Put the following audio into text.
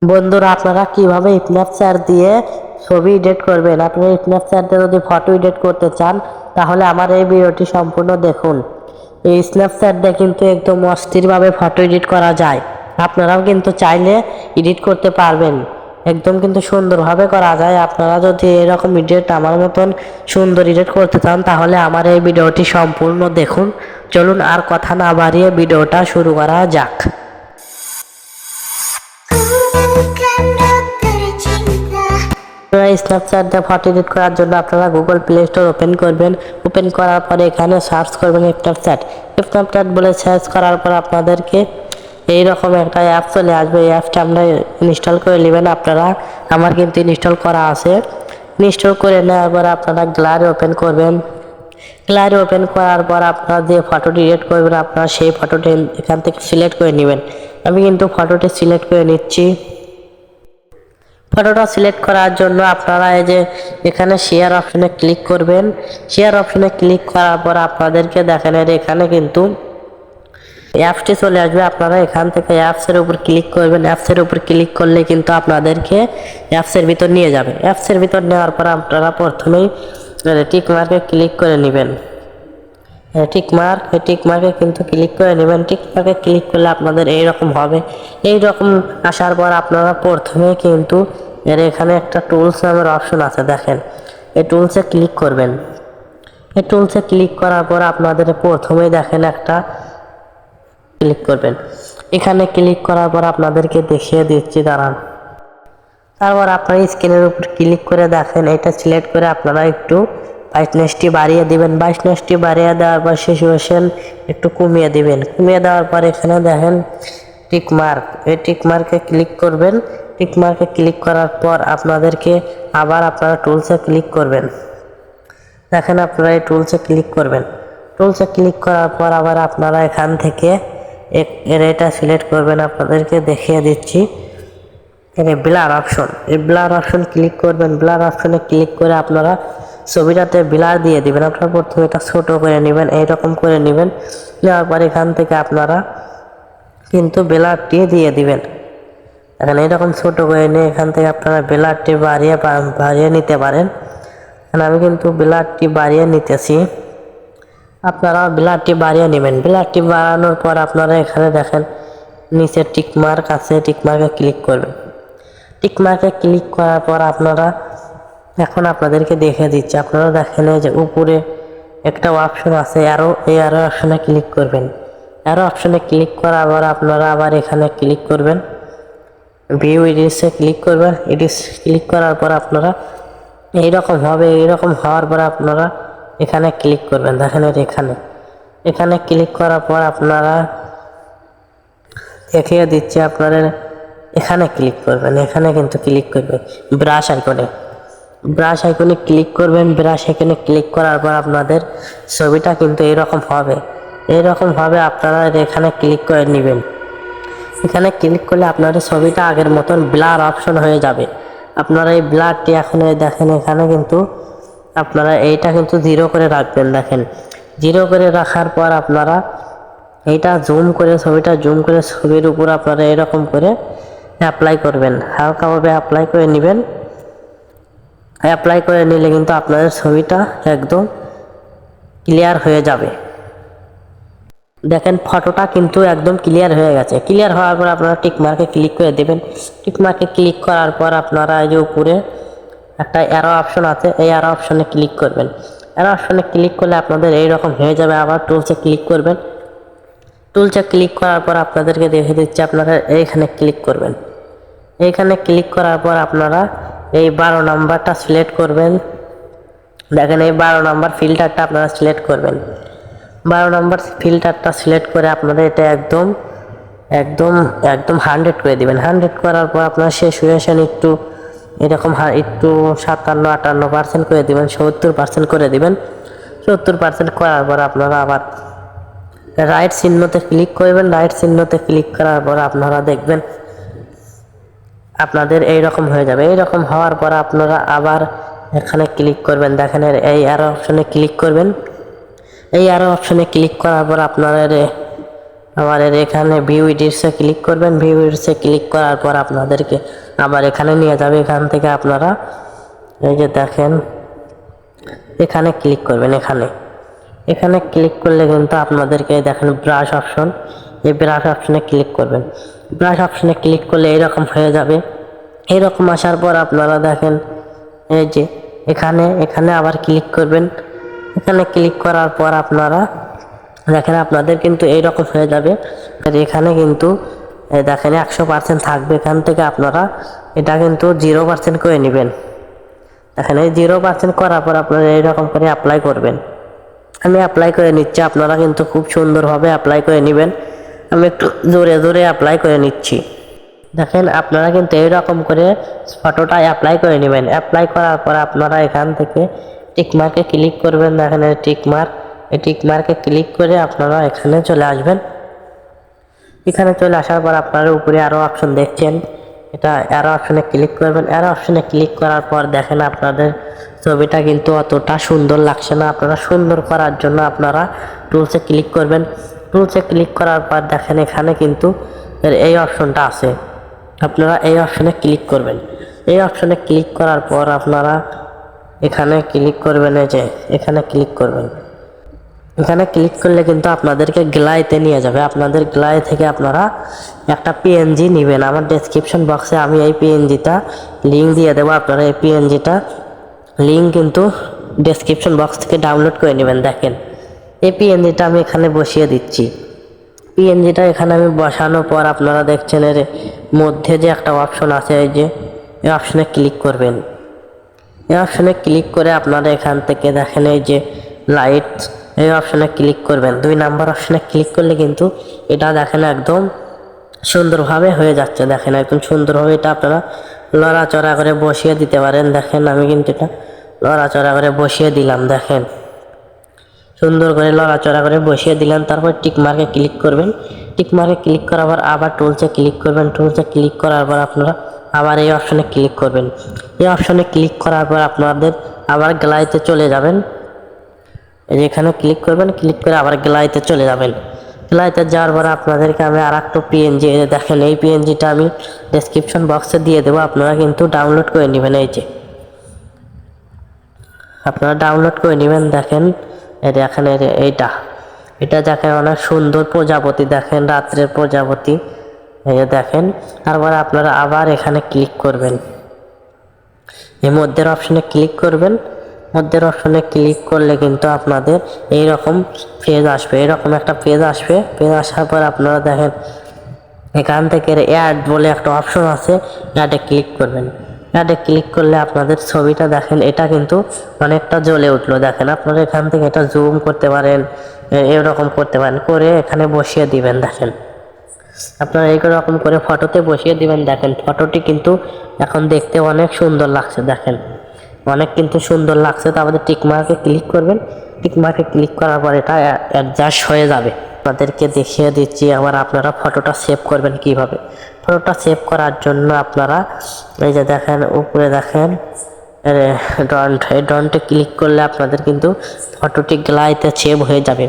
বন্ধুরা, আপনারা কিভাবে স্ন্যাপচ্যাট দিয়ে ছবি এডিট করবেন। আপনারা স্ন্যাপচ্যাট দিয়ে যদি ফটো এডিট করতে চান তাহলে আমার এই ভিডিওটি সম্পূর্ণ দেখুন। এই স্ন্যাপচ্যাট দিয়ে কিন্তু একদম অস্থিরভাবে ফটো এডিট করা যায়। আপনারাও কিন্তু চাইলে এডিট করতে পারবেন, একদম কিন্তু সুন্দরভাবে করা যায়। আপনারা যদি এরকম এডিট আমার মতন সুন্দর এডিট করতে চান তাহলে আমার এই ভিডিওটি সম্পূর্ণ দেখুন। চলুন আর কথা না বাড়িয়ে ভিডিওটা শুরু করা যাক। স্ন্যাপচ্যাট দিয়ে ফটো এডিট করার জন্য আপনারা গুগল প্লে স্টোর ওপেন করবেন। ওপেন করার পরে এখানে সার্চ করবেন স্ন্যাপচ্যাট বলে সার্চ করার পর আপনাদেরকে এইরকম একটা অ্যাপ চলে আসবে। এই অ্যাপটা আমরা ইনস্টল করে নেবেন। আপনারা আমার কিন্তু ইনস্টল করা আছে। ইনস্টল করে নেওয়ার পর আপনারা গ্যালারি ওপেন করবেন। গ্যালারি ওপেন করার পর আপনারা যে ফটোটি এডিট করবেন আপনারা সেই ফটোটি এখান থেকে সিলেক্ট করে নেবেন। আমি কিন্তু ফটোটি সিলেক্ট করে নিচ্ছি। ফটোটা সিলেক্ট করার জন্য আপনারা এই যে এখানে শেয়ার অপশনে ক্লিক করবেন। শেয়ার অপশনে ক্লিক করার পর আপনাদেরকে দেখেন এখানে কিন্তু অ্যাপসটি চলে আসবে। আপনারা এখান থেকে অ্যাপসের উপর ক্লিক করবেন। অ্যাপসের উপর ক্লিক করলে কিন্তু আপনাদেরকে অ্যাপসের ভিতর নিয়ে যাবে। অ্যাপসের ভিতর নেওয়ার পর আপনারা প্রথমেই টিক মার্কে ক্লিক করে নেবেন। টিক মার্কে কিন্তু ক্লিক করে নেবেন। টিক মার্কে ক্লিক করলে আপনাদের এইরকম হবে। এইরকম আসার পর আপনারা প্রথমে কিন্তু এখানে একটা টুলস নামের অপশন আছে, দেখেন এই টুলসে ক্লিক করবেন। এই টুলসে ক্লিক করার পর আপনাদের প্রথমেই দেখেন একটা ক্লিক করবেন। এখানে ক্লিক করার পর আপনাদেরকে দেখিয়ে দিচ্ছি, দাঁড়ান। তারপর আপনার স্ক্রিনের উপর ক্লিক করে দেখেন এটা সিলেক্ট করে আপনারা একটু ব্রাইটনেসটি বাড়িয়ে দিবেন। ব্রাইটনেসটি বাড়িয়ে দেওয়ার পর সিচুয়েশন একটু কমিয়ে দিবেন। কমিয়ে দেওয়ার পর এখানে দেখেন টিকমার্ক, এই টিকমার্কে ক্লিক করবেন। টিকমার্কে ক্লিক করার পর আপনাদেরকে আবার আপনারা টুলসে ক্লিক করবেন। দেখেন আপনারা এই টুলসে ক্লিক করবেন। টুলসে ক্লিক করার পর আবার আপনারা এখান থেকে এটা সিলেক্ট করবেন। আপনাদেরকে দেখিয়ে দিচ্ছি ব্লার অপশন, এই ব্লার অপশন ক্লিক করবেন। ব্লার অপশনে ক্লিক করে আপনারা ছবিটাতে ব্লার দিয়ে দিবেন। আপনারা প্রথমে এটা ছোটো করে নেবেন, এইরকম করে নেবেন। নেওয়ার পর এখান থেকে আপনারা কিন্তু ব্লারটি দিয়ে দিবেন। এখন এইরকম ছোটো করে নিয়ে এখান থেকে আপনারা ব্লারটি বাড়িয়ে নিতে পারেন। আমি কিন্তু ব্লারটি বাড়িয়ে নিতেছি, আপনারা ব্লারটি বাড়িয়ে নেবেন। ব্লারটি বাড়ানোর পর আপনারা এখানে দেখেন নিচে টিকমার্ক আছে, টিকমার্কে ক্লিক করবেন। টিকমার্কে ক্লিক করার পর আপনারা এখন আপনাদেরকে দেখে দিচ্ছি। আপনারা দেখেন যে উপরে একটা অপশন আছে অ্যারো, এই অ্যারো অপশনে ক্লিক করবেন। অ্যারো অপশনে ক্লিক করার পর আপনারা আবার এখানে ক্লিক করবেন। ভিউ এডিটসে ক্লিক করবেন। এডিটস ক্লিক করার পর আপনারা এইরকম হবে। এইরকম হওয়ার পর আপনারা এখানে ক্লিক করবেন। দেখেন এখানে ক্লিক করার পর আপনারা দেখিয়ে দিচ্ছি আপনারা এখানে ক্লিক করবেন। এখানে কিন্তু ক্লিক করবেন ব্রাশ আইকনে ক্লিক করবেন। ব্রাশ আইকনে ক্লিক করার পর আপনাদের ছবিটা কিন্তু এইরকম হবে। আপনারা এখানে ক্লিক করে নেবেন। এখানে ক্লিক করলে আপনাদের ছবিটা আগের মতন ব্লার অপশন হয়ে যাবে। আপনারা এই ব্লারটি এখন দেখেন এখানে কিন্তু আপনারা এইটা কিন্তু 0 করে রাখবেন। দেখেন 0 করে রাখার পর আপনারা এইটা ছবিটা জুম করে ছবির উপর আপনারা এরকম করে অ্যাপ্লাই করবেন। হালকাভাবে অ্যাপ্লাই করে নেবেন। অ্যাপ্লাই করে নিলে কিন্তু আপনাদের ছবিটা একদম ক্লিয়ার হয়ে যাবে। দেখেন ফটোটা কিন্তু একদম ক্লিয়ার হয়ে গেছে। ক্লিয়ার হওয়ার পর আপনারা টিকমার্কে ক্লিক করে দেবেন। টিকমার্কে ক্লিক করার পর আপনারা এই যে উপরে একটা অ্যারো অপশন আছে, এই অ্যারো অপশনে ক্লিক করবেন। অ্যারো অপশনে ক্লিক করলে আপনাদের এইরকম হয়ে যাবে। আবার টুলসে ক্লিক করবেন। টুলসে ক্লিক করার পর আপনাদেরকে দেখে দিচ্ছি, আপনারা এইখানে ক্লিক করবেন। এইখানে ক্লিক করার পর আপনারা এই 12 নাম্বারটা সিলেক্ট করবেন। দেখেন এই 12 নাম্বার ফিল্টারটা আপনারা সিলেক্ট করবেন। 12 নম্বর ফিল্টারটা সিলেক্ট করে আপনারা এটা একদম 100 করে দিবেন। 100 করার পর আপনার সিচুয়েশন একটু এরকম একটু 57-58% করে দিবেন, 70% করে দিবেন। 70% করার পর আপনারা আবার রাইট চিহ্নতে ক্লিক করবেন। রাইট চিহ্নতে ক্লিক করার পর আপনারা দেখবেন আপনাদের এইরকম হয়ে যাবে। এইরকম হওয়ার পর আপনারা আবার এখানে ক্লিক করবেন। দেখেন এই অ্যারো অপশনে ক্লিক করবেন। এই অ্যারো অপশনে ক্লিক করার পর আপনারা আবার এখানে ভিউ এডিটসে ক্লিক করবেন। ভিউ এডিটসে ক্লিক করার পর আপনাদেরকে আবার এখানে নিয়ে যাবে। এখান থেকে আপনারা এই যে দেখেন এখানে ক্লিক করবেন। এখানে ক্লিক করলে কিন্তু আপনাদেরকে দেখেন ব্রাশ অপশন, এই ব্রাশ অপশনে ক্লিক করবেন। ব্রাশ অপশনে ক্লিক করলে এরকম হয়ে যাবে। এরকম আসার পর আপনারা দেখেন এই যে এখানে আবার ক্লিক করবেন। এখানে ক্লিক করার পর আপনারা দেখেন আপনাদের কিন্তু এইরকম হয়ে যাবে। এখানে কিন্তু দেখেন 100% থাকবে। এখান থেকে আপনারা এটা কিন্তু 0% করে নেবেন। দেখেন এই 0% করার পর আপনারা এইরকম করে অ্যাপ্লাই করবেন। আমি অ্যাপ্লাই করে নিচ্ছি, আপনারা কিন্তু খুব সুন্দরভাবে অ্যাপ্লাই করে নেবেন। আমি একটু জোরে জোরে অ্যাপ্লাই করে নিচ্ছি। দেখেন আপনারা কিন্তু এইরকম করে ফটোটা অ্যাপ্লাই করে নেবেন। অ্যাপ্লাই করার পর আপনারা এখান থেকে টিকমার্কে ক্লিক করবেন। দেখেন এই টিকমার্কে ক্লিক করে আপনারা এখানে চলে আসবেন। এখানে চলে আসার পর আপনারা উপরে আরও অপশন দেখছেন, এটা অ্যারো অপশনে ক্লিক করবেন। অ্যারো অপশনে ক্লিক করার পর দেখেন আপনাদের ছবিটা কিন্তু অতটা সুন্দর লাগছে না। আপনারা সুন্দর করার জন্য আপনারা টুলসে ক্লিক করবেন। টুলসে ক্লিক করার পর দেখেন এখানে কিন্তু এই অপশনটা আছে, আপনারা এই অপশনে ক্লিক করবেন। এই অপশনে ক্লিক করার পর আপনারা এখানে ক্লিক করবেন। এই যে এখানে ক্লিক করবেন। এখানে ক্লিক করলে কিন্তু আপনাদেরকে গ্যালারিতে নিয়ে যাবে। আপনাদের গ্যালারি থেকে আপনারা একটা পিএনজি নেবেন। আমার ডেসক্রিপশন বক্সে আমি এই পিএনজিটা লিঙ্ক দিয়ে দেবো। আপনারা এই পিএনজিটা লিঙ্ক কিন্তু ডেসক্রিপশন বক্স থেকে ডাউনলোড করে নেবেন। দেখেন এই পিএনজিটা আমি এখানে বসিয়ে দিচ্ছি। পিএনজিটা এখানে আমি বসানোর পর আপনারা দেখছেন এর মধ্যে যে একটা অপশন আছে, এই যে এই অপশনে ক্লিক করবেন। এই অপশনে ক্লিক করে আপনারা এখান থেকে দেখেন এই যে লাইট, এই অপশনে ক্লিক করবেন। 2 নাম্বার অপশনে ক্লিক করলে কিন্তু এটা দেখেন একদম সুন্দরভাবে হয়ে যাচ্ছে। দেখেন একদম সুন্দরভাবে এটা আপনারা লড়াচড়া করে বসিয়ে দিতে পারেন। দেখেন আমি কিন্তু এটা লড়াচড়া করে বসিয়ে দিলাম। দেখেন সুন্দর করে লড়াচড়া করে বসিয়ে দিলাম। তারপর টিকমার্কে ক্লিক করবেন। টিকমার্কে ক্লিক করার পর আবার টুলসে ক্লিক করবেন। টুলসে ক্লিক করার পর আপনারা আবার এই অপশনে ক্লিক করবেন। এই অপশনে ক্লিক করার পর আপনাদের আবার গ্যালারিতে চলে যাবেন। এই যে এখানে ক্লিক করবেন, ক্লিক করে আবার গ্যালারিতে চলে যাবেন। গ্যালারিতে যাওয়ার পর আপনাদেরকে আমি আর একটা পিএনজি, দেখেন এই পিএনজিটা আমি ডেসক্রিপশন বক্সে দিয়ে দেবো। আপনারা কিন্তু ডাউনলোড করে নেবেন। এই যে আপনারা ডাউনলোড করে নেবেন। দেখেন দেখেন এটা দেখেন অনেক সুন্দর প্রজাপতি, দেখেন রাত্রের প্রজাপতি। এই যে দেখেন, তারপরে আপনারা আবার এখানে ক্লিক করবেন। এই মধ্যের অপশনে ক্লিক করবেন। মধ্যের অপশনে ক্লিক করলে কিন্তু আপনাদের এইরকম পেজ আসবে, এরকম একটা পেজ আসবে। পেজ আসার পর আপনারা দেখেন এখান থেকে অ্যাড বলে একটা অপশন আছে, অ্যাডে ক্লিক করবেন। অ্যাডে ক্লিক করলে আপনাদের ছবিটা দেখেন এটা কিন্তু অনেকটা জ্বলে উঠলো। দেখেন আপনারা এখান থেকে এটা জুম করতে পারেন, এরকম করতে পারেন, করে এখানে বসিয়ে দিবেন। দেখেন আপনারা এইরকম করে ফটোতে বসিয়ে দিবেন। দেখেন ফটোটি কিন্তু এখন দেখতে অনেক সুন্দর লাগছে। দেখেন অনেক কিন্তু সুন্দর লাগছে। তারপরে টিকমার্কে ক্লিক করবেন। টিকমার্কে ক্লিক করার পর এটা অ্যাডজাস্ট হয়ে যাবে। আপনাদেরকে দেখিয়ে দিচ্ছি আবার আপনারা ফটোটা সেভ করবেন কিভাবে। ফটোটা সেভ করার জন্য আপনারা এই যে দেখেন উপরে দেখেন ডন্ট, এই ডন্টে ক্লিক করলে আপনাদের কিন্তু ফটোটি গ্যালারিতে সেভ হয়ে যাবে।